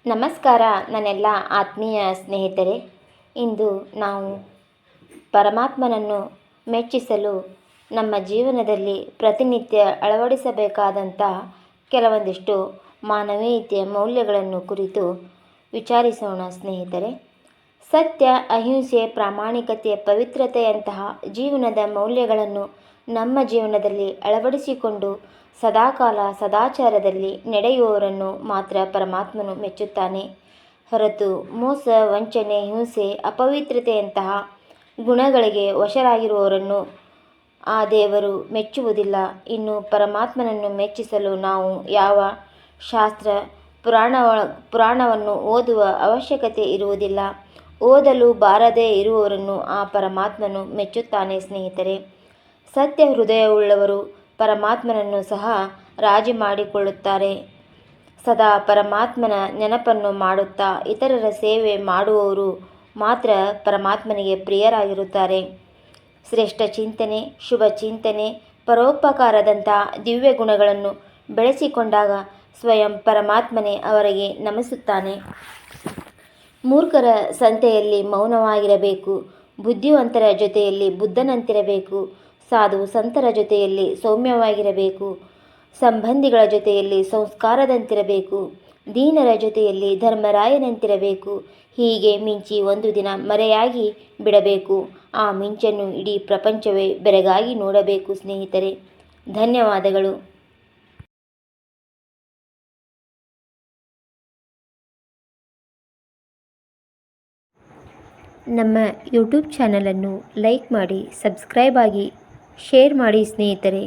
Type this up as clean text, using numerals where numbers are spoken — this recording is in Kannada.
ನಮಸ್ಕಾರ ನನ್ನೆಲ್ಲ ಆತ್ಮೀಯ ಸ್ನೇಹಿತರೆ. ಇಂದು ನಾವು ಪರಮಾತ್ಮನನ್ನು ಮೆಚ್ಚಿಸಲು ನಮ್ಮ ಜೀವನದಲ್ಲಿ ಪ್ರತಿನಿತ್ಯ ಅಳವಡಿಸಬೇಕಾದಂಥ ಕೆಲವೊಂದಿಷ್ಟು ಮಾನವೀಯತೆಯ ಮೌಲ್ಯಗಳನ್ನು ಕುರಿತು ವಿಚಾರಿಸೋಣ ಸ್ನೇಹಿತರೆ. ಸತ್ಯ, ಅಹಿಂಸೆ, ಪ್ರಾಮಾಣಿಕತೆ, ಪವಿತ್ರತೆಯಂತಹ ಜೀವನದ ಮೌಲ್ಯಗಳನ್ನು ನಮ್ಮ ಜೀವನದಲ್ಲಿ ಅಳವಡಿಸಿಕೊಂಡು ಸದಾಕಾಲ ಸದಾಚಾರದಲ್ಲಿ ನಡೆಯುವವರನ್ನು ಮಾತ್ರ ಪರಮಾತ್ಮನು ಮೆಚ್ಚುತ್ತಾನೆ. ಹೊರತು ಮೋಸ, ವಂಚನೆ, ಹಿಂಸೆ, ಅಪವಿತ್ರತೆಯಂತಹ ಗುಣಗಳಿಗೆ ವಶರಾಗಿರುವವರನ್ನು ಆ ದೇವರು ಮೆಚ್ಚುವುದಿಲ್ಲ. ಇನ್ನು ಪರಮಾತ್ಮನನ್ನು ಮೆಚ್ಚಿಸಲು ನಾವು ಯಾವ ಶಾಸ್ತ್ರ ಪುರಾಣವನ್ನು ಓದುವ ಅವಶ್ಯಕತೆ ಇರುವುದಿಲ್ಲ. ಓದಲು ಬಾರದೇ ಇರುವವರನ್ನು ಆ ಪರಮಾತ್ಮನು ಮೆಚ್ಚುತ್ತಾನೆ ಸ್ನೇಹಿತರೆ. ಸತ್ಯ ಹೃದಯವುಳ್ಳವರು ಪರಮಾತ್ಮನನ್ನು ಸಹ ರಾಜಿ ಮಾಡಿಕೊಳ್ಳುತ್ತಾರೆ. ಸದಾ ಪರಮಾತ್ಮನ ನೆನಪನ್ನು ಮಾಡುತ್ತಾ ಇತರರ ಸೇವೆ ಮಾಡುವವರು ಮಾತ್ರ ಪರಮಾತ್ಮನಿಗೆ ಪ್ರಿಯರಾಗಿರುತ್ತಾರೆ. ಶ್ರೇಷ್ಠ ಚಿಂತನೆ, ಶುಭ ಚಿಂತನೆ, ಪರೋಪಕಾರದಂಥ ದಿವ್ಯ ಗುಣಗಳನ್ನು ಬೆಳೆಸಿಕೊಂಡಾಗ ಸ್ವಯಂ ಪರಮಾತ್ಮನೇ ಅವರಿಗೆ ನಮಿಸುತ್ತಾನೆ. ಮೂರ್ಖರ ಸಂತೆಯಲ್ಲಿ ಮೌನವಾಗಿರಬೇಕು, ಬುದ್ಧಿವಂತರ ಜೊತೆಯಲ್ಲಿ ಬುದ್ಧನಂತಿರಬೇಕು, ಸಾಧು ಸಂತರ ಜೊತೆಯಲ್ಲಿ ಸೌಮ್ಯವಾಗಿರಬೇಕು, ಸಂಬಂಧಿಗಳ ಜೊತೆಯಲ್ಲಿ ಸಂಸ್ಕಾರದಂತಿರಬೇಕು, ದೀನರ ಜೊತೆಯಲ್ಲಿ ಧರ್ಮರಾಯನಂತಿರಬೇಕು. ಹೀಗೆ ಮಿಂಚಿ ಒಂದು ದಿನ ಮರೆಯಾಗಿ ಬಿಡಬೇಕು. ಆ ಮಿಂಚನ್ನು ಇಡೀ ಪ್ರಪಂಚವೇ ಬೆರಗಾಗಿ ನೋಡಬೇಕು ಸ್ನೇಹಿತರೆ. ಧನ್ಯವಾದಗಳು. ನಮ್ಮ ಯೂಟ್ಯೂಬ್ ಚಾನಲನ್ನು ಲೈಕ್ ಮಾಡಿ, ಸಬ್ಸ್ಕ್ರೈಬ್ ಆಗಿ, ಶೇರ್ ಮಾಡಿ ಸ್ನೇಹಿತರೆ.